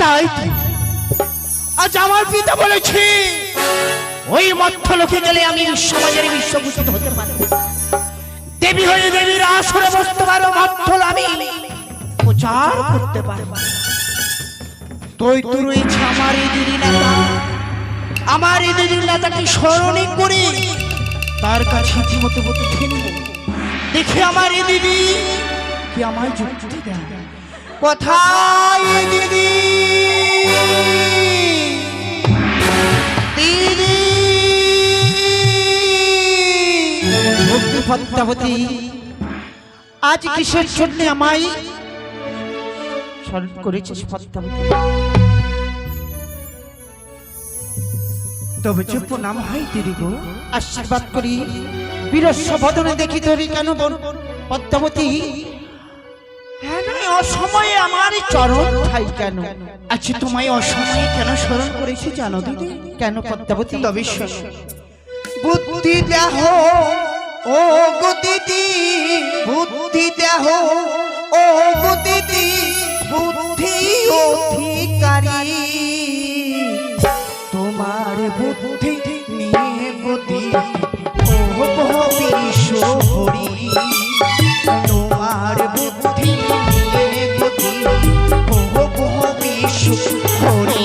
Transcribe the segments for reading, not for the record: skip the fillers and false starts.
তাই আজ আমার পিতা বলেছে ওই মধ্যলোকে গেলে আমি সমাজের বিশ্বভূষিত হতে পারবো, দেবী হয়ে দেবীর আসরে বসতে পারো, মধ্যল আমি প্রচার করতে পারবো। তুই তো রয়েছে আমার এই দিদি নেতা, আমার এই দিদির নেতাকে স্মরণে করে তার কাছে জীবতে বলতে দেখে আমার এই দিদি কি আমায় যুক্তি দেয়। কোথায় দিদি, দিদি পদ্মাবতী আজ কিসের জন্য আমায় স্মরণ করেছিস পদ্মাবতী? তবে চুপ নাম হয় দিদি গো, আশীর্বাদ করি বীরস্ব বদনে দেখি তোরই কেন পদ্মাবতী অসময়ে আমার চরণ ঠাই কেন? আচ্ছা তোমায় অসময়ে কেন স্মরণ করেছি জানো দিদি? কেন পদ্মাবতী? তবে বুদ্ধি দেহ ও গো দিদি, বুদ্ধি দেহ ও গো দিদি, বুদ্ধি অধিকারী তোমার বুদ্ধি নিয়ে গতি ও বিশ্ব হরি, তোমার বুদ্ধি নিয়ে গতি ও বিশ্ব হরি।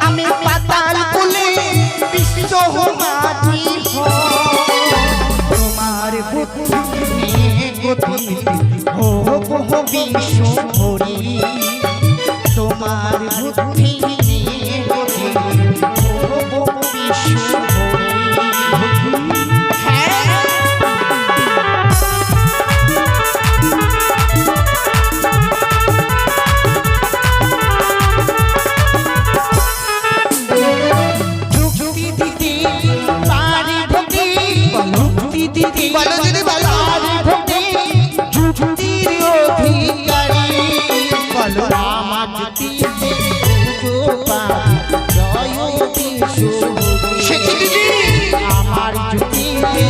আমি পাতাল কুলে বিশ্ব মাঝি তোমার বুদ্ধি নিয়ে গতি হো বিশ্ব হরি, তোমার বুদ্ধি নিয়ে গতি হো বিশ্ব হরি। বলো দিদি বলো, যুক্তির অধিকারী বলো আমার যুক্তি আমার যুক্তি বলো।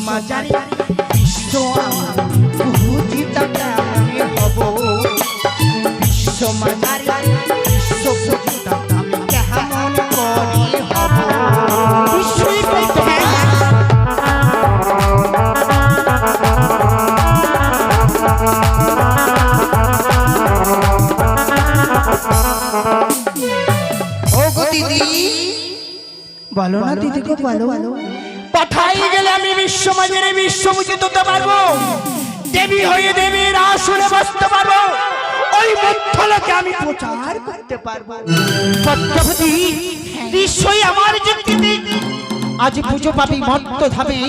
মাঝারি বিশ্ব পূজিতা আমি হব, বিশ্ব মাঝারি বিশ্ব পূজিতা আমি কেমন করে হব। ও গো দিদি বলো না দিদি গো বলো, কোথায় গেলে আমি বিশ্ব মাঝারে বিশ্বভূষিত হতে পারবো, দেবী হয়ে দেবীর আসনে বসতে পারবো, ওই মধ্যলোকে আমি প্রচার করতে পারবো। পদ্মাবতী নিশ্চয়ই আমার যুক্তিতে আজ পুজো পাবি মত্ত ধাবে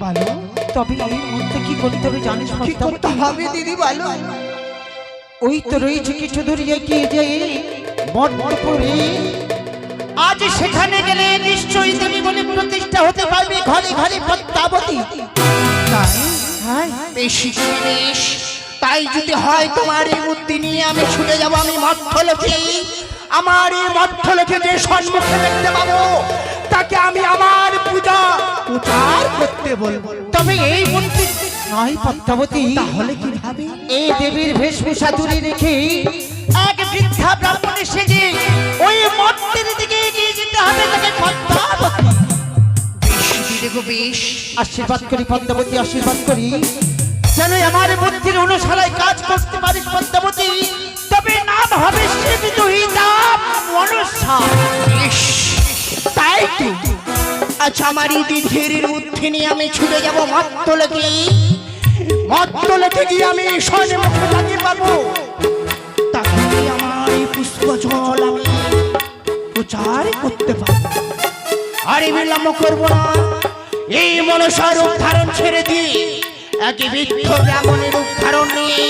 বলো, তবে এই মুহূর্তে কি করতে হবে জানিস? কি করতে হবে দিদি বলো? ওই তো রয়েছে কিছু দূর এগিয়ে যে মঠপুরে, আজ সেখানে গেলে নিশ্চয়ই দেবী বলে প্রতিষ্ঠা হতে পারবে ঘরে ঘরে পদ্মাবতী। বেশি বেশ, তাই যদি হয় তোমার এই বুদ্ধি নিয়ে আমি ছুটে যাবো আমি মধ্যলোকে। আমার এই মধ্যলোকে যে সম্মুখে দেখতে পাবো তাকে আমি আমার পূজা প্রচার করতে বলবো। তবে এই বুদ্ধি নয় পদ্মাবতী, তাহলে কিভাবে? এই দেবীর বেশভূষা দূরে রেখে এক বৃদ্ধা ব্রাহ্মণের সেজে ওই মঠের দিকে এগিয়ে যেতে হবে তাকে পদ্মাবতী। বেশ আশীর্বাদ করি পদ্মাবতী, আশীর্বাদ করি যেন আমার বুদ্ধির অনুসারে কাজ করতে পারিস পদ্মাবতী, তবে নাম হবে সেবিতুহিতা মনসা। তাই কি আচ্ছা আমার এই দিদির বুদ্ধি নিয়ে আমি ছুটে যাবো মত্তলেতে। মত্তলেতে গিয়ে আমি স্বর্ণে মুখে লাগিয়ে পাবো, তাকে আমার এই পুষ্প জল আমি প্রচার করতে পারবো। আর বিলম্ব করবো না, এই মনসার রূপ ধারণ ছেড়ে দিয়ে একই বৃদ্ধ ব্রাহ্মণের রূপ ধারণ নিয়ে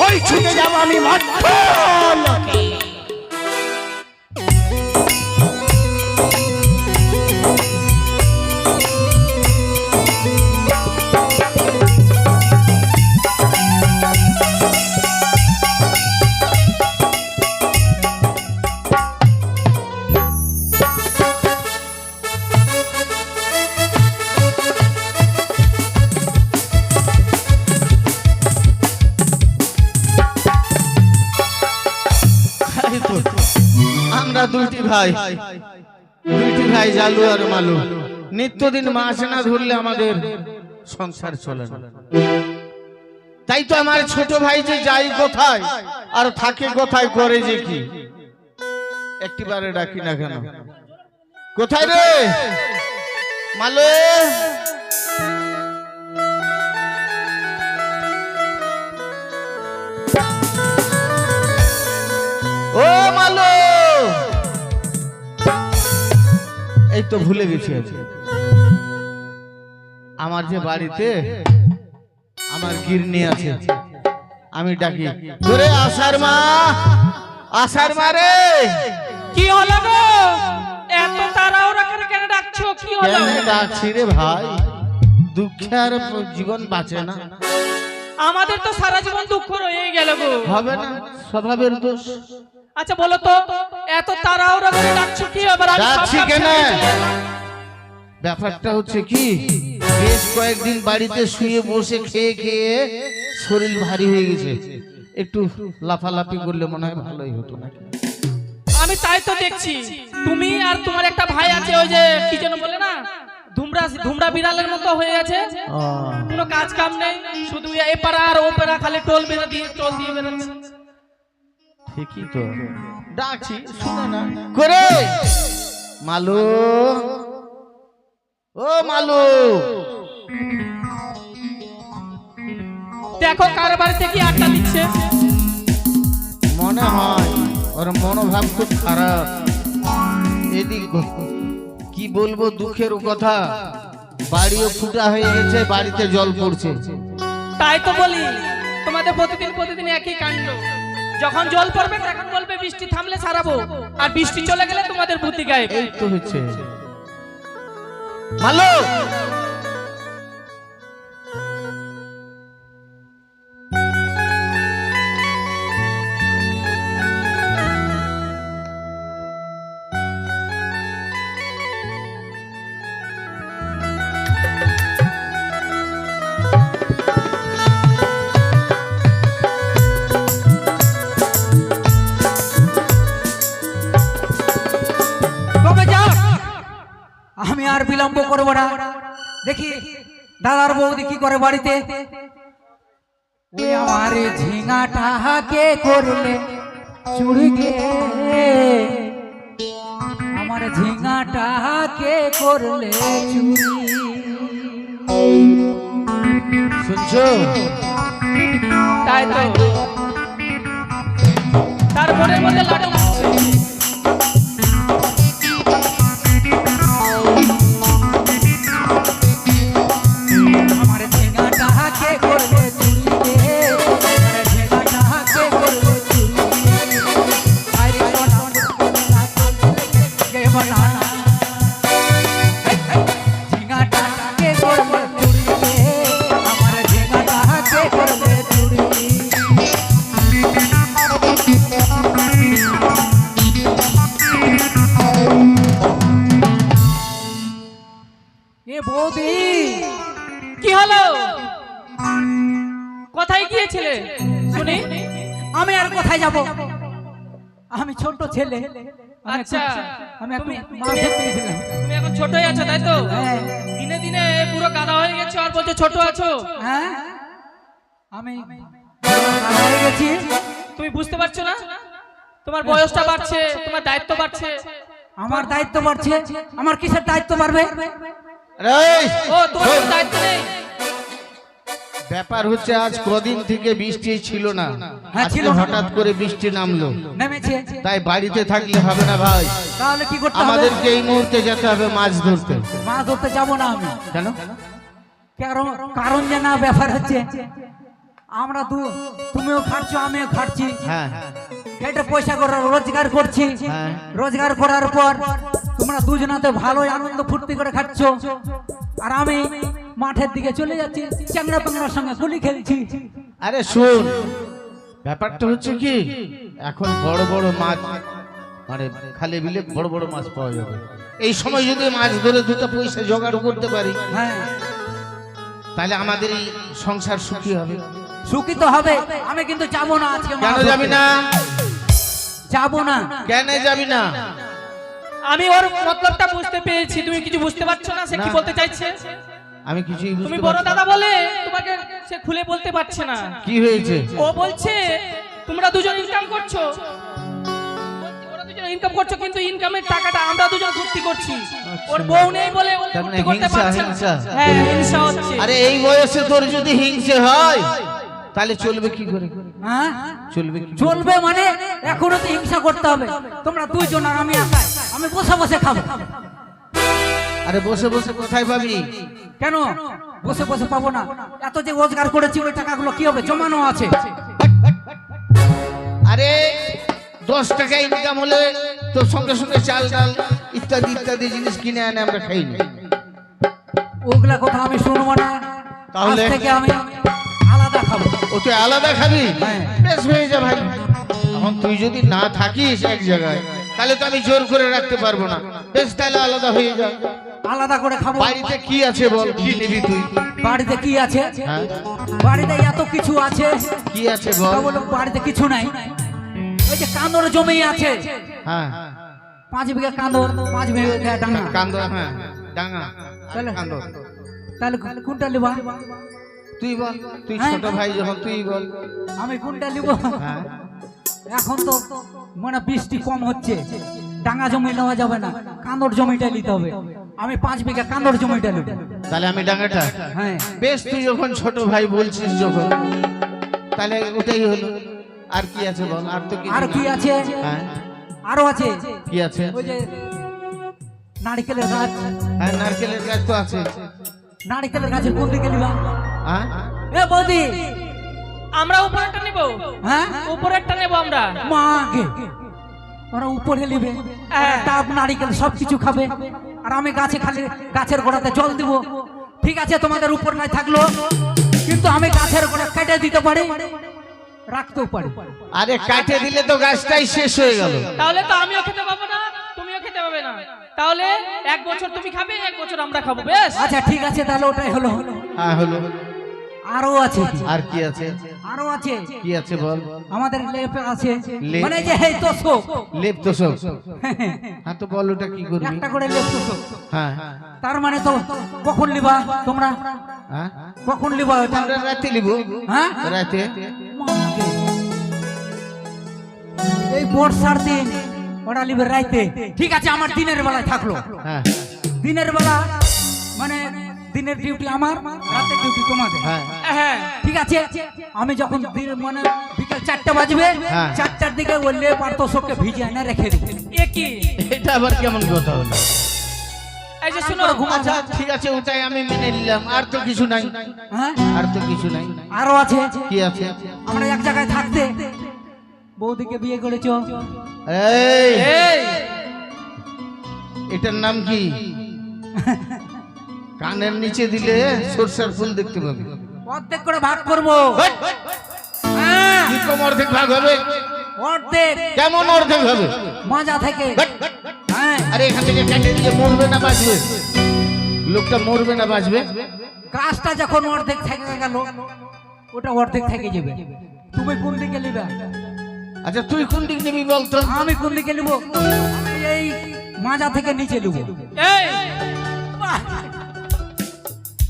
ওই ছুটে যাবো আমি মত্তলোকে। আমরা দুইটি ভাই জালু আর মালু, নিত্যদিন মাছ না ধরলে আমাদের সংসার চলে না। তাই তো আমার ছোট ভাই যে যাই কোথায় আর থাকে কোথায়, করে যে কি, একটিবারে ডাকি না কেন, কোথায় রে মালু? ও মালু, এই তো ভুলে গেছি আমার যে বাড়িতে আমার গিরনি আছে, আমি ডাকি তোরে আষাঢ় মা, আষাঢ় মা রে। কি হলো গো, এত তাড়াহুড়া করে কেন ডাকছো? কি হলো? কেন ডাকছি রে ভাই, দুঃখে আর জীবন বাঁচে না। আমাদের তো সারা জীবন দুঃখ রয়ে গেল গো। হবে না, স্বভাবের দোষ। আচ্ছা বলো তো, এত তাড়াহুড়া করে ডাকছো কি? আবার আমি সব ডাকছি কাজ কেন? ছেড়ে চলে এলাম। ব্যাপারটা হচ্ছে কি, বেশ কয়েকদিন বাড়িতে শুয়ে বসে খেয়ে খেয়ে শরীর ভারী হয়ে গেছে, একটু লাফালাফি করলে মনে হয় ভালোই হতো নাকি। আমি তাই তো দেখছি, তুমি আর তোমার একটা ভাই আছে, ওই যে কি যেন বলে না, ধুমরা বিড়ালের মতো হয়ে আছে, কোনো কাজ কাম নেই, শুধু এপাড়া আর ওপাড়া খালি টোল দিয়ে বেরোচ্ছে। ঠিকই তো ডাকছি, শুনে না করে। মালু, ও মালু, দেখো কার বাড়িতে কি আড্ডা দিচ্ছে। মনে হয় ওর মনোভাব খুব খারাপ। এদিক কি বলবো, দুঃখের কথা, বাড়িও ফুটা হয়ে গেছে, বাড়িতে জল পড়ছে। তাই তো বলি, তোমাদের প্রতিদিন একই কাণ্ড। যখন জল পড়বে তখন বলবে বৃষ্টি থামলে সারাবো, আর বৃষ্টি চলে গেলে তোমাদের বুদ্ধি গায়েব। এই তো হচ্ছে মালু। আমি আর বিলম্ব করবো না, দেখি দাদার বৌদি কি করে বাড়িতে। ওই আমার ঝিঙাটাকে করলে চুড়ি গে, আমার ঝিঙাটাকে করলে চুড়ি। শুনছো? তাই তো তারপরে মধ্যে লাডু মারছে। আমার ঝিঙাটাকে করলে চুড়ি গে, আমার ঝিঙাটাকে করলে চুড়ি গে। আরে সোনা গে বানানা, ঝিঙাটাকে করলে চুড়ি গে, আমার ঝিঙাটাকে করলে চুড়ি। এ বৌদি, কি হলো? কোথায় গিয়েছিলে শুনি? আমি আর কোথায় যাব? আমি ছোট ছেলে। আচ্ছা, আমি একটু তুমি- মাছ ধরতে গেছিলাম। তুমি এখন ছোটই আছো তাই তো? হ্যাঁ। দিনে দিনে পুরো গাধা হয়ে গেছো আর বলছো ছোট আছো। হ্যাঁ, আমি কানা হয়ে গেছি। তুমি বুঝতে পারছো না? তোমার বয়সটা বাড়ছে, তোমার দায়িত্ব বাড়ছে। আমার দায়িত্ব বাড়ছে, আমার কিসের দায়িত্ব বাড়বে? এই, ও তোমার কোনো দায়িত্ব নেই? ব্যাপার হচ্ছে আজ কদিন থেকে বৃষ্টি ছিল না, হ্যাঁ, আজকে ছিল না। হঠাৎ করে বৃষ্টি নামলো, নেমেছে, তাই বাড়িতে থাকলে হবে না ভাই, তাহলে কি করতে হবে? আমাদেরকে এই মুহূর্তে যেতে হবে মাছ ধরতে। মাছ ধরতে যাবো না আমি। কেন? কারণ যে না ব্যাপার হচ্ছে আমরা তুমিও খাচ্ছ আমিও খাচ্ছি, হ্যাঁ খেটে পয়সা করে রোজগার করছি, হ্যাঁ। রোজগার করার পর তোমরা দুজনাতে ভালোই আনন্দ ফুর্তি করে খাচ্ছ, আর আমি মাঠের দিকে চলে যাচ্ছি চ্যাংড়া প্যাংড়ার সঙ্গে গুলি খেলছি। আরে শুন, ব্যাপারটা হচ্ছে কি, এখন বড় বড় মাছ মানে খালে বিলে বড় বড় মাছ পাওয়া যাবে, এই সময় যদি মাছ ধরে দুটো পয়সা জোগাড় করতে পারি হ্যাঁ, তাহলে আমাদের এই সংসার সুখী হবে। সুখী তো হবে। আমি কিন্তু যাবো না আজকে। কেন যাবি না? যাবো না। কেন যাবি না? আমি ওর মতলবটা বুঝতে পেরেছি, তুমি কিছু বুঝতে পারছো না সে কি না। বলতে চাইছে। আমি কিছুই তুমি বুঝতে বড় পারছি না। দাদা বলে তোমাকে সে খুলে বলতে পারছে না। কি হয়েছে? ও বলছে তোমরা দুজন ইনকাম করছো, ওরা দুজন ইনকাম করছো, কিন্তু ইনকামের টাকাটা আমরা দুজন ফুর্তি করছি। ওর বউ নেই বলে ও তার মানে ফুর্তি করতে হিংসা, পারছে না। হিংসা। হ্যাঁ, হিংসা হচ্ছে। আরে এই বয়সে তোর যদি হিংসে হয় তাহলে চলবে কি করে? হ্যাঁ, চলবে কি করে? চলবে মানে এখনো তো হিংসা করতে হবে। তোমরা দুইজন আর আমি একাই, আমি বসে বসে খাবো। আরে বসে বসে কোথায় পাবি? কেন বসে বসে পাবো না? এত যে রোজগার করেছি ওই টাকাগুলো কি হবে? জমানো আছে। আরে 10 টাকা ইনকাম হলে তো সঙ্গে সঙ্গে চাল ডাল ইত্যাদি ইত্যাদি জিনিস কিনে আনে আমরা খাই না। ওগুলা কথা আমি শুনবো না। আজ তাহলে? থেকে আমি আলাদা খাবো। ও তুই আলাদা খাবি? হ্যাঁ। বেশ হয়ে যা ভাই। এখন তুই যদি না থাকিস এক জায়গায় তাহলে তো আমি জোর করে রাখতে পারবো না। বেশ তাহলে আলাদা হয়ে যা। আলাদা করে খাবো। বাড়িতে কি আছে বল, কি নিবি তুই? বাড়িতে কি আছে? হ্যাঁ, বাড়িতে এত কিছু আছে। কি আছে বল? তা বলো বাড়িতে কিছু নাই। ওই যে কান্দর জমি আছে, হ্যাঁ, 5 বিঘা কান্দর, 5 বিঘা ডাঙ্গা। কান্দ, হ্যাঁ ডাঙ্গা, তাহলে কান্দ। তাহলে কোনটা লিবা? তুই বল, তুই হ্যাঁ। ছোট ভাই যখন তুই বল। আমি কোনটা লিব? হ্যাঁ, এখন তো মানে বৃষ্টি কম হচ্ছে, ডাঙ্গা জমি নেওয়া যাবে না, কান্দর জমিটা নিতে হবে। আমি 5 বিঘা কান্দর জমিটা নেব। তাহলে আমি ডাঙ্গাটা। হ্যাঁ, বেশ, তুই যখন ছোট ভাই বলছিস যখন, তাহলে ওটাই হলো। আর কি আছে বল? আর তো কিছু আর কি না। আছে? হ্যাঁ, আরো আছে। কি আছে? ওই যে নারকেলের গাছ। হ্যাঁ, নারকেলের গাছ তো আছে। নারকেলের গাছের কোন দিকে নিবা? হ্যাঁ, এ বৌদি, আমরা উপরেরটা নেব। হ্যাঁ উপরেরটা নেব আমরা। মাকে ওরা উপরে নেবে, হ্যাঁ। ডাব নারিকেল সবকিছু খাবে, আর আমি গাছে খালি গাছের গোড়াতে জল দিব। ঠিক আছে, তোমাদের উপর নাই থাকলো, কিন্তু আমি গাছের গোড়া কেটে দিতে পারি, রাখতেও পারি। আরে কাটে দিলে তো গাছটাই শেষ হয়ে গেল। তাহলে তো আমিও খেতে পাবো না, তুমিও খেতে পাবে না। তাহলে 1 বছর তুমি খাবে, 1 বছর আমরা খাবো। বেশ, আচ্ছা ঠিক আছে, তাহলে ওটাই হলো। হ্যাঁ হলো। আরো আছে, আর কি আছে? আরো আছে। কি আছে বল? আমাদের লেপ আছে, লেপ? মানে যে এই তোষক, লেপ তো সব। হ্যাঁ, তো বল ওটা কি করবি? একটা করে লেপ তোষক। হ্যাঁ, তার মানে তো কখন লিবা তোমরা? হ্যাঁ, কখন লিবা ওটা? আমরা রাতে নিব। হ্যাঁ, রাতে। মাকে। এই বর্ষার দিন ওরা লিবে রাইতে। ঠিক আছে, আমার দিনের বেলায় থাকলো। হ্যাঁ, দিনের বেলা মানে দিনের ডিউটি আমার, রাতের ডিউটি তোমাদের। হ্যাঁ, হ্যাঁ, ঠিক আছে, আমি যখন মানে বিকেল 4টা বাজবে, হ্যাঁ। 4টার দিকে ওই লেপ আর তোষককে ভিজে এনে রেখে দিব। এ কি? এটা আবার কেমন কথা হলো? এই যে শুনো, আচ্ছা ঠিক আছে, ওটাই আমি মেনে নিলাম। আর তো কিছু নাই। হ্যাঁ, আর তো কিছু নাই। আরো আছে। কি আছে? আমরা এক জায়গায় থাকতে বৌদিকে বিয়ে করেছো। এই, এই এটার নাম কি? কানের নিচে দিলে সরষের ফুল দেখতে পাবি। অর্ধেক করে ভাগ করবো। হ্যাঁ, কি কম অর্ধেক ভাগ হবে? অর্ধেক কেমন অর্ধেক হবে? মাজা থেকে। হ্যাঁ, আরে এখান থেকে কেটে দিলে মরবে না বাঁচবে? লোকটা মরবে না বাঁচবে? গাছটা যখন অর্ধেক থেকে গেল, ওটা অর্ধেক থেকে যাবে। তুমি কোন দিকে নিবে? আচ্ছা তুই কোন দিক নিবি বলতো? আমি কোন দিকে নিব? আমি এই মাজা থেকে নিচে নিব। এই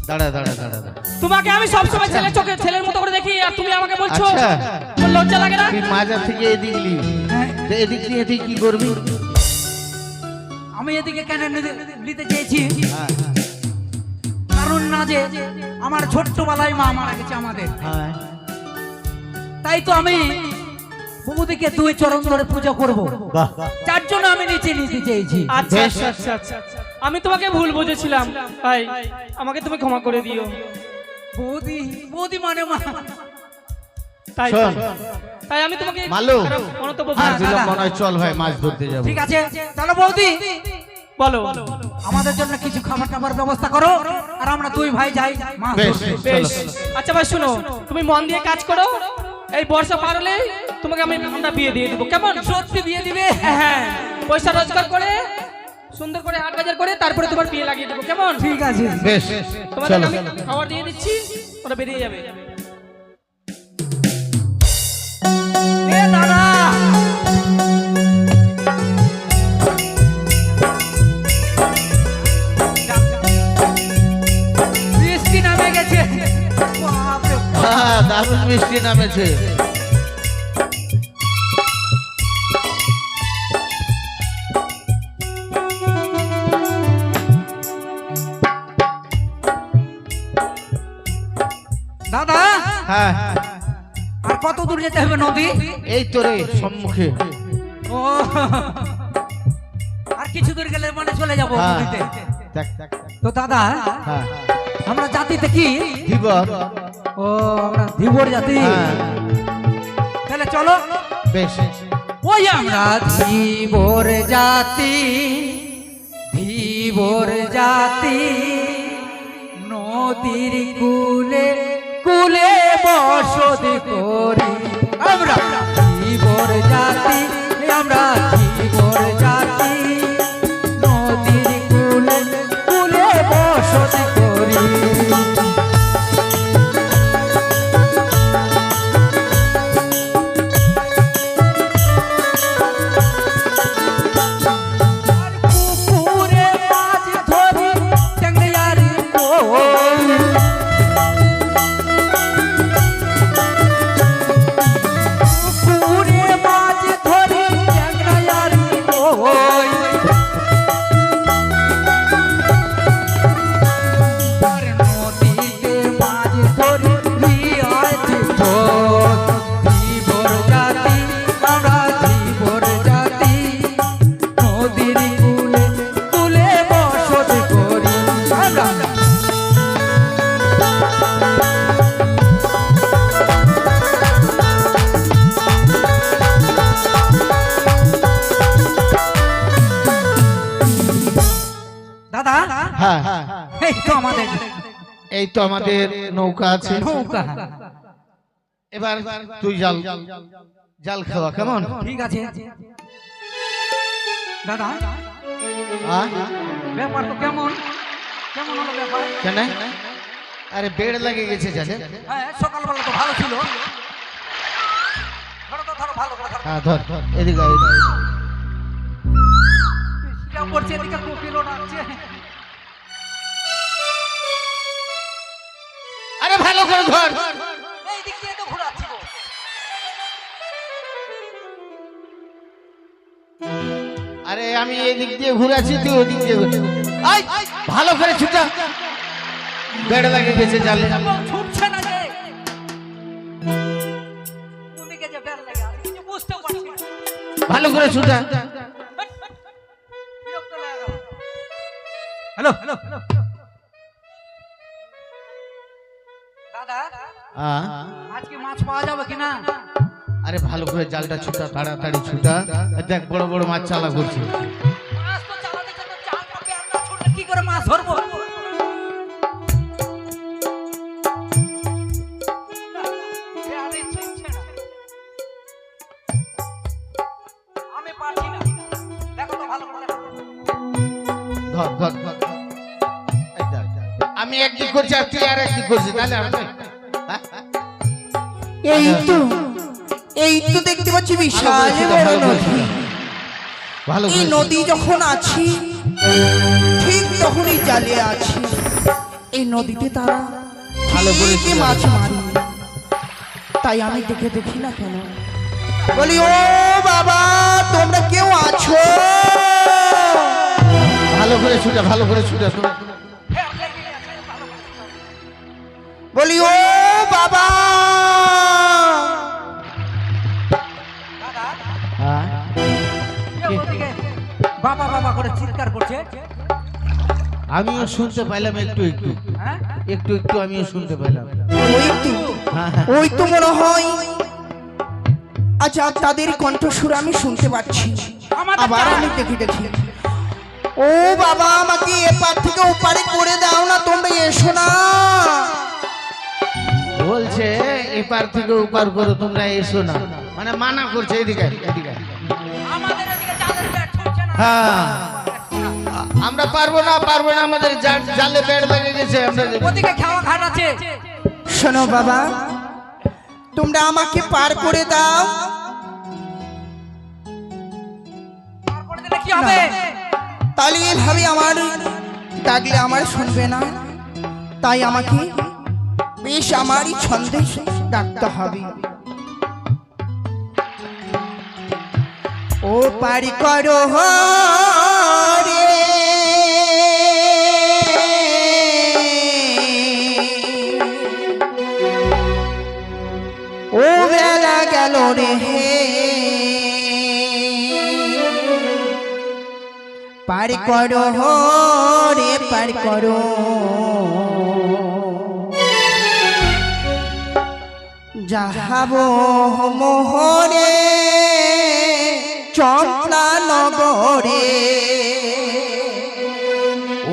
দাঁড়া দাঁড়া দাঁড়া দাঁড়া। তোমাকে আমি সব সময় ছেলে চোখে ছেলের মতো করে দেখি, আর তুমি আমাকে বলছো আচ্ছা। তোর লজ্জা লাগে না? তুই মাজা থেকে এদিক নিবি, হ্যাঁ, তো এদিক নিয়ে তুই কি করবি? আমি এদিকে কেন নিতে চেয়েছি কারণ না যে আমার ছোট্টবেলায় মা মারা গেছে আমাদের, হ্যাঁ তাই তো আমি বৌদিকে দুই চরণ ধরে পূজা করব, বাহ যার জন্য আমি নিচে নিতে চেয়েছি। আচ্ছা আচ্ছা আচ্ছা আচ্ছা আমি তোমাকে ভুল বুঝেছিলাম ভাই, আমাকে তুমি ক্ষমা করে দিও। বৌদি বৌদি মানে মা। তাই শোন। তাই আমি তোমাকে মালু, খারাপ মন্তব্য আর করেছি। বিলম্ব নয়, চল ভাই মাছ ধরতে যাবো। ঠিক আছে তাহলে বৌদি বলো আমাদের জন্য কিছু খাবার টাবার ব্যবস্থা করো, আর আমরা দুই ভাই যাই মাছ বেশ ধরতে। বেশ চলো। আচ্ছা ভাই শোনো, তুমি মন দিয়ে কাজ করো, এই বর্ষা পার হলে তোমাকে আমরা বিয়ে দিয়ে দেবো, কেমন? সত্যি বিয়ে দিবে? হ্যাঁ পয়সা রোজগার করে সুন্দর করে হাট বাজার করে তারপরে তোমার বিয়ে লাগিয়ে দেবো, কেমন? ঠিক আছে। বেশ তোমাদের চলো। আমি খাবার দিয়ে দিচ্ছি, ওরা বেরিয়ে যাবে। এ দাদা বৃষ্টি নামে গেছে। বাপরে বাপ। হ্যাঁ দারুণ বৃষ্টি নামেছে। দাদা হ্যাঁ আর কত দূর যেতে হবে নদী? এই তো রে সম্মুখে। ও আর কিছু দূর গেলে মানে চলে যাবো হ্যাঁ। নদীতে। দেখ, দেখ, দেখ। তো দাদা হ্যাঁ আমরা জাতিতে কি? ধীবর। ও আমরা ধীবর জাতি। হ্যাঁ তাহলে চলো। বেশ ওই আমরা ধীবর জাতি, ধীবর জাতি, নদীর কুলে কুলে বসতি করি। আমরা ধীবর জাতি, আমরা ধীবর জাতি, নদীর কুলে কুলে বসতি করি। পুকুরে মাছ ধরি ট্যাংরারি কই, পুকুরে মাছ ধরি ট্যাংরারি কই, আর নদীতে মাছ ধরি রিয়ায় ধীবর। ধীবর জাতি আমরা ধীবর জাতি, নদীর কুলে কুলে বসতি করি। আমরা দাদা হ্যাঁ এই তো আমাদের এই তো আমাদের নৌকা আছে। নৌকা। এবার তুই জাল জাল খাওয়া, কেমন? ঠিক আছে দাদা, হ্যাঁ ব্যাপার তো কেমন কেমন হলো ব্যাপার? কেন? আরে বেড় লাগে গেছে জালে। হ্যাঁ সকালবেলা তো ভালো ছিল। ধরো তো ধরো, ভালো করে ধরো। হ্যাঁ ধর এদিকে আয়, এদিকে আয়। যা করছে এদিকে কোকিলও ডাকছে। আরে ভালো করে ধর। এই দিক দিয়ে তো ঘোরাচ্ছি গো। আরে আমি এদিক দিয়ে ঘুরে আছি, তুই ওদিক দিয়ে ঘুরে। আয় ভালো করে ছুটা, বেড় লাগে গেছে জালে। ছুটছে না রে, ওদিকে যে বেল লাগে আমি কিছু বুঝতেও পারছি না। ভালো করে ছুটা। বিরক্ত লাগে গেল। হ্যালো হ্যালো দাদা, হ্যাঁ আজকে মাছ পাওয়া যাবে কিনা? আরে ভালো করে জালটা ছুটা, তাড়াতাড়ি ছুটা। দেখ বড় বড় মাছ চালা করছে। মাছ তো চালাতে চালাতে জাল পাবে, আমরা ছুটলে কি করে মাছ ধরবো? আরে ছুটছে না। আমি পারছি না, দেখো তো ভালো করে দেখো। ধর ধর ধর। এই দেখ, আমি একদিক করছি আর তুই আর একদিক করছিস, তাহলে হবে? হ্যাঁ? এই তো দেখতে পাচ্ছি বিশাল ভালো করে বড় ছুটা, নদী। ভালো এই করে নদী যখন আছি ঠিক তখনই জালে আছি। এই নদীতে তারা ভালো করে ঠিকই ছুটা। মাছ মারি, তাই আমি দেখি না কেন? বলি ও বাবা তোমরা কেউ আছো? ভালো করে ছুটে ভালো করে ছুটে বলি ও বাবা, বাবা বাবা করে চিৎকার করছে। আমিও শুনতে পাইলাম একটু একটু হ্যাঁ? একটু একটু আমিও শুনতে পাইলাম। ওই তো মনে হয় আচ্ছা তাদের কণ্ঠস্বর আমি শুনতে পাচ্ছি। আমাদের আবার তারা- আমি দেখি দেখি। ও বাবা, আমাকে এপার থেকে ওপারে করে দাও না, তোমরা এসো না। বলছে এপার থেকে ওপার করো, তোমরা এসো না, মানে মানা করছে এদিকে এদিকে। আমাদের এদিকে জালের ব্যাট ছুটছে না। হ্যাঁ আমরা পারবো না আমাদের জালে বেড় লেগে গেছে। আমরা ওদিকে খাওয়া ঘাট আছে। শোনো বাবা, তোমরা আমাকে পার করে দাও। পার করে দিলে কি হবে? তাহলে এভাবে আমার ডাকলে আমার শুনবে না, তাই আমাকে বেশ আমারই ছন্দে ডাকতে হবে। ও পারি করো রে, ও বেলা গেল রে, পার করো রে, পার করো। যাহাবো মোহরে চম্পলা নগরে,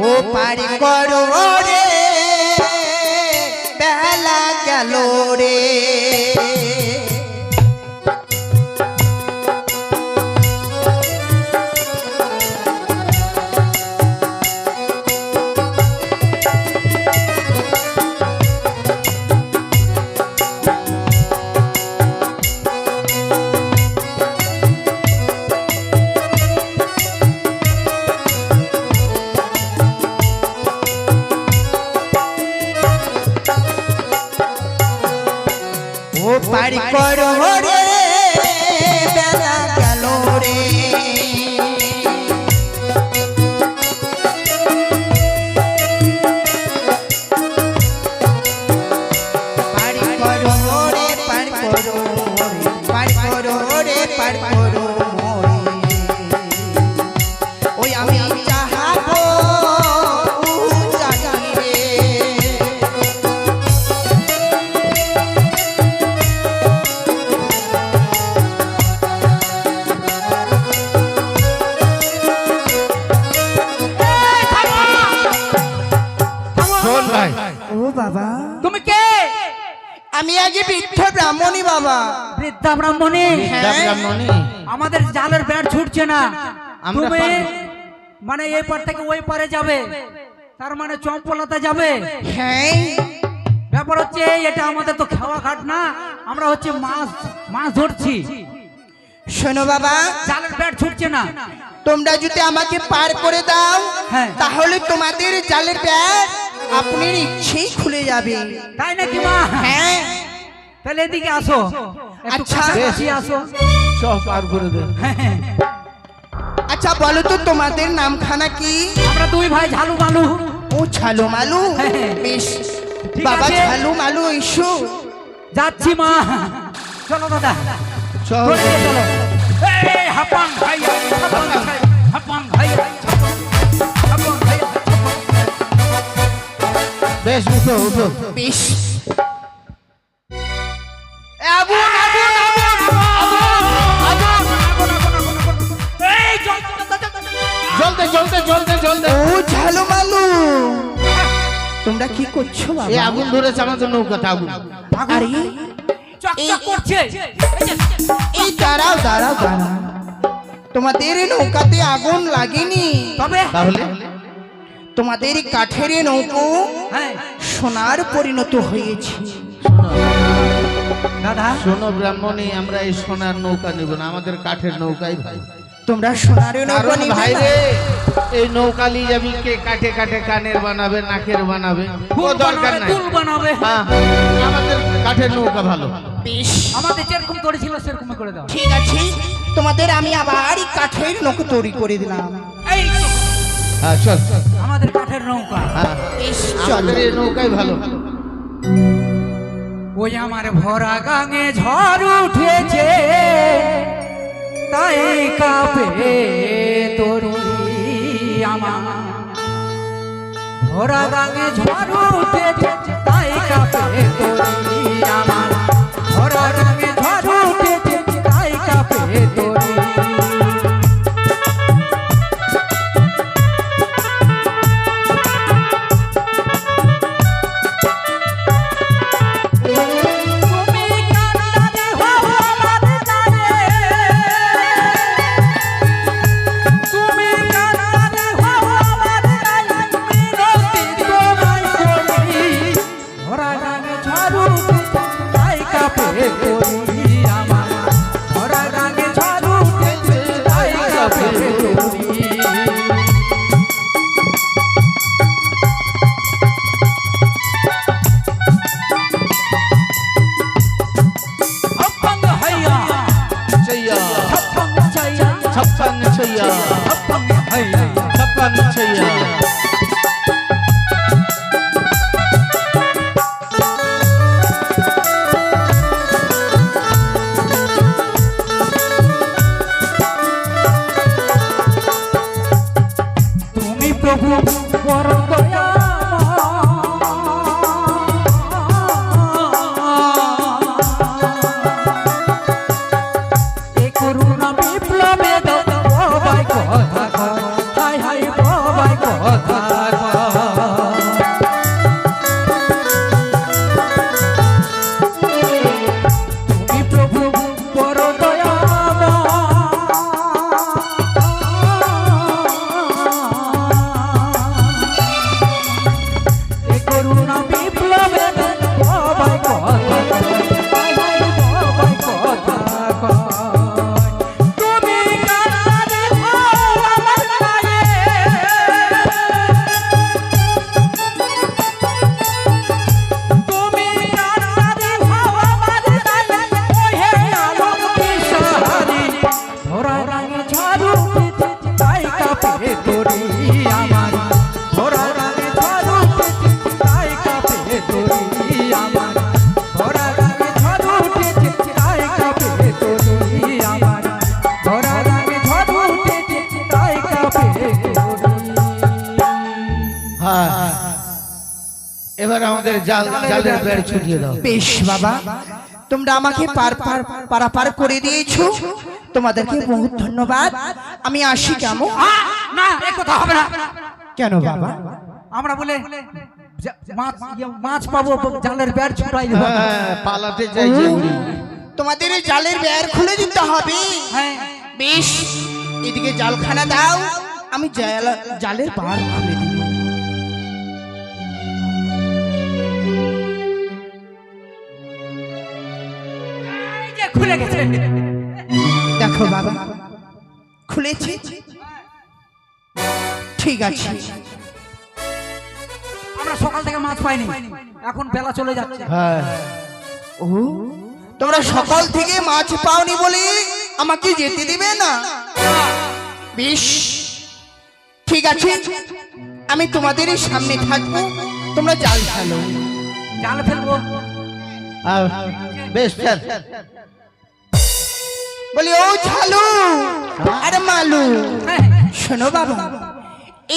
ও পার করো রে, বেলা গেল রে। ও পার করো রে, বেলা গেল রে। পার করো রে, পার করো রে, পার করো রে, পার করো রে। ওই আমি চাহাবো জানি রে। শোন ভাই, ও বাবা, তুমি কে? আমি আগে বৃদ্ধ ব্রাহ্মণী বাবা। বৃদ্ধা ব্রাহ্মণী। ব্রাহ্মণী, আমাদের জালের ব্যাট ছুটছে না। আমরা তুমি পারবো। মানে এই পার থেকে ওই পারে যাবে, তার মানে চম্পলাতে যাবে। হ্যাঁ, ব্যাপার হচ্ছে এটা আমাদের তো খাওয়া ঘাট না, আমরা হচ্ছে মাছ ধরছি। শোনো বাবা, জালের ব্যাট ছুটছে না। তোমরা যদি আমাকে পার করে দাও, হ্যাঁ। তাহলে তোমাদের জালের ব্যাগ আপনার ইচ্ছেই খুলে যাবে। তাই নাকি মা? হ্যাঁ, তাহলে এদিকে আসো, একটু আচ্ছা। কাছাকাছি আসো। সব পার করে দে। হ্যাঁ, আচ্ছা বলো তো তোমাদের নামখানা কি? আমরা দুই ভাই ঝালু মালু। ও ছালো মালু, হ্যাঁ। বেশ। ঠিক বাবা আছে। ছালো মালু এসো। যাচ্ছি মা, চলো দাদা, চল। চলো চলো। এই হাপাং ভাইয়া, হাপাং ভাইয়া, হাপাং ভাইয়া, হাপাং ভাইয়া। বেশ উঠো উঠো। বেশ। এই চল, জলদি জলদি জলদি জলদি। ও ছালো মালু, তোমরা কি করছো এই বাবা? আগুন ধরেছে আমাদের নৌকাতে, আগুন। আরে চকচক করছে। এই দাঁড়াও দাঁড়াও দাঁড়াও, তোমাদের নৌকাতে আগুন লাগেনি, তবে তাহলে তোমাদের কাঠের নৌকো হ্যাঁ সোনার পরিণত হয়েছে। শোনো দাদা, শোনো ব্রাহ্মণী, আমরা এই সোনার নৌকা নিব না, আমাদের কাঠের নৌকাই ভাই। তোমরা সোনার নৌকা কারণ নিবে ভাই না? রে, এই নৌকা নিয়ে যাবি, কে কাঠে কাঠে কানের বানাবে, নাকের বানাবে, ফুল ও দরকার বানাবে, নাই। ফুল বানাবে। হ্যাঁ, আমাদের কাঠের নৌকা ভালো। বেশ, আমাদের যেরকম করেছিল সেরকম করে দাও। ঠিক আছে, তোমাদের আমি আবার এই কাঠের নৌকো তৈরি করে দিলাম। এই তো। হ্যাঁ চল আমাদের কাঠের নৌকা। হ্যাঁ বেশ চল। আমাদের এই নৌকাই ভালো। ওই আমার ভরা গাঙে ঝড় উঠেছে, তাই কাঁপে তরি আমার। ভরা গাঙে ঝড় উঠেছে, তাই কাঁপে তরি আমার। ভরা গাঙে ঝড় উঠেছে, তাই কাঁপে তরি। छैया छप्पन छैया छप्पन छैया। তুমি প্রভু বড় দয়াময়। করুণা বিপ্লবে বাবাই কথা কয়, হাই হাই বাবাই কথা কয়। তুমি প্রভু বড় দয়াময়। করুণা বিপ্লবে বাবাই কথা কয়, হাই হাই বাবাই কথা কয়। তুমি কানারে হও আমার গায়ে, তুমি কানারে হও আমার গায়ে, ওহে আলোর দিশারি। ভরা রঙে ঝড় উঠেছে, তাই কাঁপে তরি আমার। ভরা রঙে ঝড় উঠেছে, তাই কাঁপে তরি আমার। ভরা রঙে ঝড় উঠেছে, তাই কাঁপে তরি আমার। ভরা রঙে ঝড় উঠেছে, তাই কাঁপে তরি। হ্যাঁ এবার আমাদের জালের বেড় ছুটিয়ে দাও। বেশ বাবা, তোমরা আমাকে পারাপার করে দিয়েছো, তোমাদেরকে বহুত ধন্যবাদ। আমি আসি কেমন? না এ কথা হবে না। কেন বাবা? আমরা বলে মাছ পাবো, জালের বেড় ছুটাই দেবো। হ্যাঁ পালাতে যাই যে উড়ি। তোমাদের এই জালের বেড় খুলে দিতে হবে। হ্যাঁ বেশ, এদিকে জালখানা দাও, আমি জালের বার খুলে দিব। এই যে খুলে গেছে। দেখো বাবা, খুলেছি। ঠিক আছে, আমরা সকাল থেকে মাছ পাইনি, এখন বেলা চলে যাচ্ছে। হ্যাঁ ও তোমরা সকাল থেকে মাছ পাওনি বলে আমাকে যেতে দিবে না? বেশ, ঠিক আছে, আমি তোমাদের সামনে থাকবো, তোমরা জাল ফেলো। জাল ফেলবো। বেশ ফেল। বলি ও ঝালু আরে মালু, হ্যাঁ, শোনো বাবা,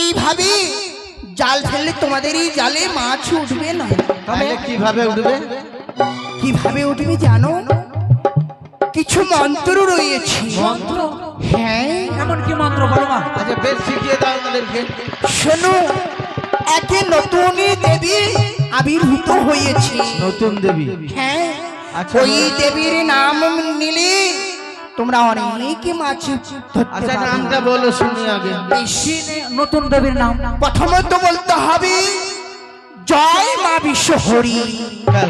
এইভাবে জাল ফেললে তোমাদের এই জালে মাছ উঠবে না। তাহলে কিভাবে উঠবে? কিভাবে উঠবে জানো? কিছু মন্ত্র রয়েছে। মন্ত্র? হ্যাঁ, এমন কি মন্ত্র বলো মা? আচ্ছা বেশ শিখিয়ে দাও আমাদেরকে। শোনো, একে নতুন দেবী আবির্ভূত হয়েছে। নতুন দেবী? হ্যাঁ, আচ্ছা। ওই দেবীর নাম নিলে তোমরা অনেক মাছ ধরতে আচ্ছা পারবে। নামটা বলো শুনি আগে। বেশি নতুন দেবীর নাম? প্রথমত বলতে হবে জয় মা বিশ্বহরি। ফেল।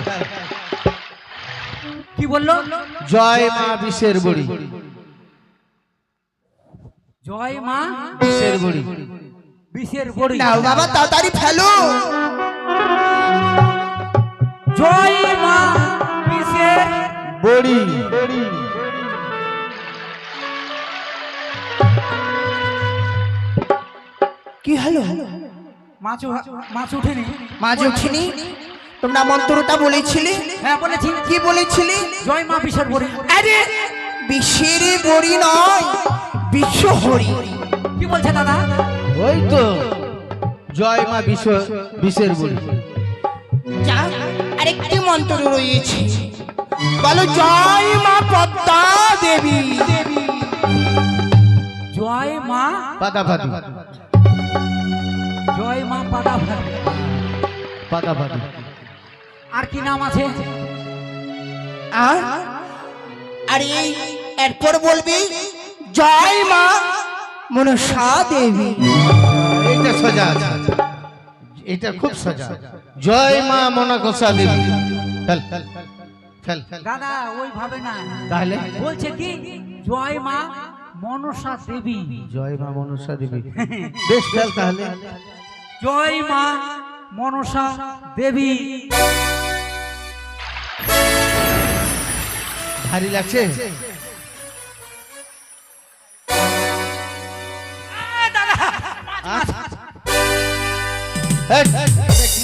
কি বললো? জয় মা বিষের বড়ি। জয় মা বিষের বড়ি। বিষের বড়ি। নাও বাবা, তাড়াতাড়ি ফেলো। জয় মা বিষের বড়ি। কি হলো? মাছ উঠেনি। মাঝে উঠিনি? তোমরা মন্ত্রটা বলেছিলে? হ্যাঁ বলেছি। কি বলেছিলে? জয় মা বিশ্বর বড়ি। আরে বিশ্বের বড়ি নয়, বিশ্ব হরি। কি বলছে দাদা? ওই তো জয় মা বিষের বলি। যা, আরেকটি মন্ত্র রয়েছে, বলো জয় মা পদ্মা দেবী। জয় মা পাদাপাদি জয় মা পাদা। পাদাপাদি। আর কি নাম আছে? আরে এরপর বলবি জয় মা মনসা দেবী। এটা সোজা আছে, এটা খুব সোজা। জয় মা মনসা দেবী। Fail fail fail fail. দাদা ওইভাবে না, তাহলে বলছে কি জয় মা মনসা দেবী। জয় মা মনসা দেবী। বেশ ফেল তাহলে। জয় মা মনসা দেবী। ভারী লাগছে?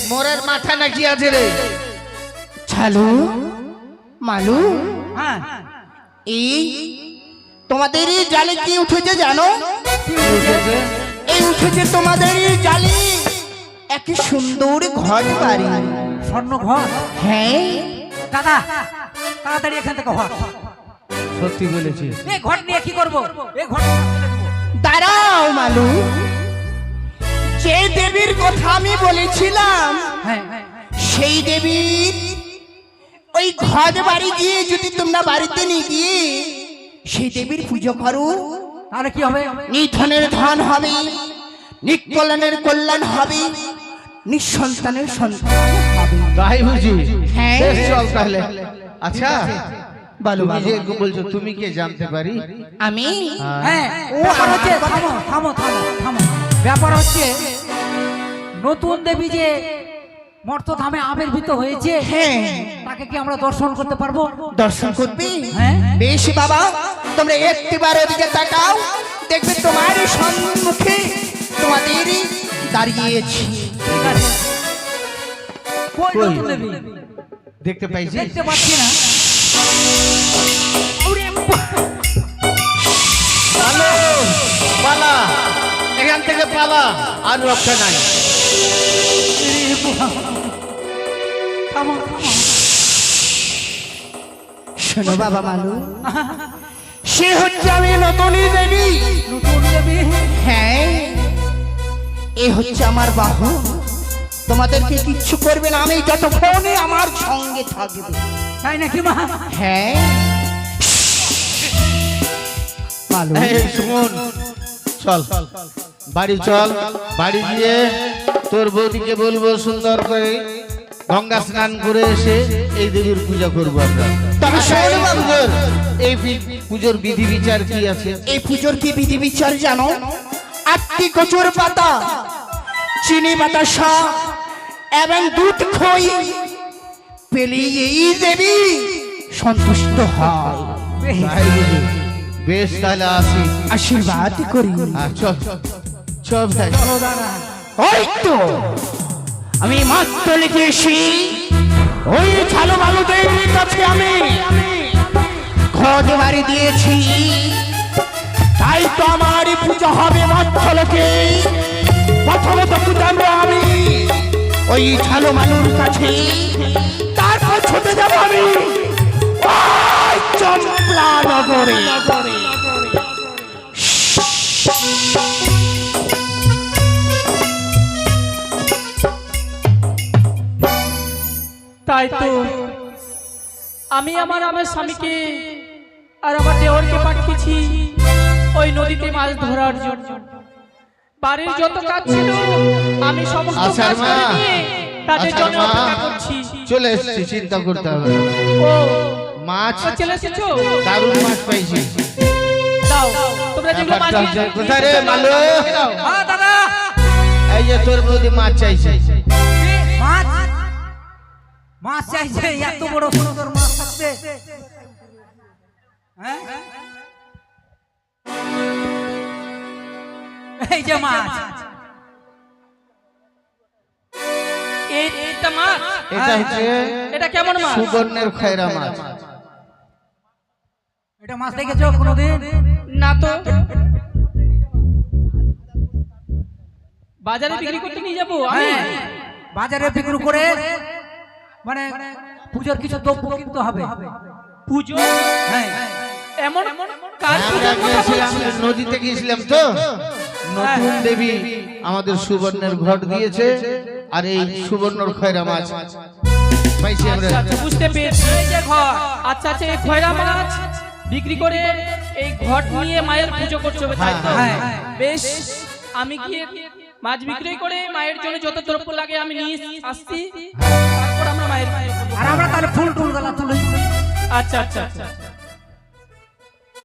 মোরের মাথা নাকি আছে রে? ছালু মালু, হ্যাঁ এই তোমাদের এই জালে কি উঠেছে জানো? এই উঠেছে তোমাদের এই জালে এক সুন্দর ঘর বাড়ি। স্বর্ণ ঘর। হ্যাঁ দাদা তাড়াতাড়ি এখান থেকে ঘর। সত্যি বলেছি। এই ঘর নিয়ে কি করবো? এই ঘর নিয়ে ফেলে দেবো। দাঁড়াও মালু, যে দেবীর কথা আমি বলেছিলাম হ্যাঁ সেই দেবীর ওই ঘর বাড়ি গিয়ে যদি তোমরা বাড়িতে নিয়ে গিয়ে সেই দেবীর পুজো করো, তাহলে কি হবে? নিধনের ধন হবে, নিকল্যাণের কল্যাণ হবে, নিঃসন্তানের সন্তান হবে। তাই বুঝি? হ্যাঁ। বেশ, চল তাহলে। আচ্ছা বলো তুমি যে বলছো, তুমি কে জানতে পারি? আমি হ্যাঁ ব্যাপার হচ্ছে, থামো থামো থামো থামো। ব্যাপার হচ্ছে নতুন দেবী যে মর্তধামে আবির্ভূত হয়েছে, হ্যাঁ তাকে কি আমরা দর্শন করতে পারবো? দর্শন করবে? হ্যাঁ। বেশ বাবা, তোমরা একটিবার ওদিকে তাকাও, দেখবে তোমার সম্মুখে তোমাদের দাঁড়িয়েছি। ঠিক আছে। কই কই? নতুন দেবী? দেখতে পাইছি? দেখতে পাচ্ছি না। হ্যালো, পালা এখান থেকে পালা, আর রক্ষা নাই। থামো থামো। শোনো বাবা মালু, সে হচ্ছে আমি নতুনই দেবী। নতুন দেবী? হ্যাঁ, এ হচ্ছে আমার বাহু। তোমাদেরকে কিচ্ছু করবে না, আমি যতক্ষণে আমার সঙ্গে থাকবে। তাই নাকি মা? হ্যাঁ মালু, এই শুন, চল বাড়ি চল। বাড়ি গিয়ে তোর বৌদিকে বলবো সুন্দর করে গঙ্গা স্নান করে এসে এই দেবীর পূজা করবো আমরা। তবে শোন বাবু, পুজোর এই পুজোর বিধি বিচার কি আছে? এই পুজোর কি বিধি বিচার জানো? 8টি কচুর পাতা, চিনি বাতাসা এবং দুধ খই পেলে এই দেবী সন্তুষ্ট হয়। তাই বুঝি? বেশ তাহলে আসি। আশীর্বাদ করি। চল চল ভাই। চলো দাদা। ওই তো আমি মাত্র লিখে এসি, ওই ছালো ভালো দেবীর কাছে আমি ঘর বাড়ি দিয়েছি, তাই তো আমার পূজা হবে মধ্যলোকে। প্রথমত পূজাবো আমি ওই ছালো মানুর কাছে, তারপর ছুটে যাব আমি ওই চম্পলা নগরে। তাই তো আমি আমার স্বামীকে আর আমার দেওরকে পাঠিয়েছি ওই নদীতে মাছ ধরার জন্য। বাড়ির যত কাজ ছিল আমি সমস্ত আচ্ছা কাজ মা, করে নিয়ে তাদের আচ্ছা জন্য মা, অপেক্ষা করছি। চলে এসেছি, চিন্তা করতে হবে না। ও মাছ ও, চলে এসেছো? দারুণ মাছ পাইছি। দাও তোমরা যেগুলো মাছ ব্যাপারটা নিয়ে হচ্ছে, কোথায় রে মালু? হ্যাঁ দাদা। এই যে তোর বৌদি মাছ চাইছে। মাছ? মাছ চাইছে? এত বড় সুন্দর মাছ থাকতে? হ্যাঁ? এই যে মাছ। এটা মাছ? এটা হচ্ছে এটা কেমন মাছ? সুবর্ণের খয়রা মাছ। এটা মাছ দেখেছো কোনোদিন? না তো। বাজারে বিক্রি করতে নিয়ে যাবো আমি? হ্যাঁ, বাজারে বিক্রি করে মানে পূজার কিছু দ্রব্য কিনতে হবে। পুজো? হ্যাঁ, এমন কার আমরা পূজার কথা গিয়েছিলাম, বলছিস? নদীতে গিয়েছিলাম তো, নতুন দেবী আমাদের সুবর্ণের ঘট দিয়েছে, আর এই সুবর্ণর খয়রা মাছ পাইছি আমরা। আচ্ছা আচ্ছা, বুঝতে পেরেছি। এই যে ঘট, আচ্ছা আচ্ছা, এই খয়রা মাছ বিক্রি করে এই ঘট নিয়ে মায়ের পুজো করতে হবে, তাই তো? হ্যাঁ। বেশ, আমি গিয়ে মাছ বিক্রি করে মায়ের জন্য যত দ্রব্য লাগে আমি নিয়ে আসছি, তারপর আমরা মায়ের পুজো করবো। আর আমরা তাহলে ফুল টুল গলা তুলি। আচ্ছা আচ্ছা আচ্ছা।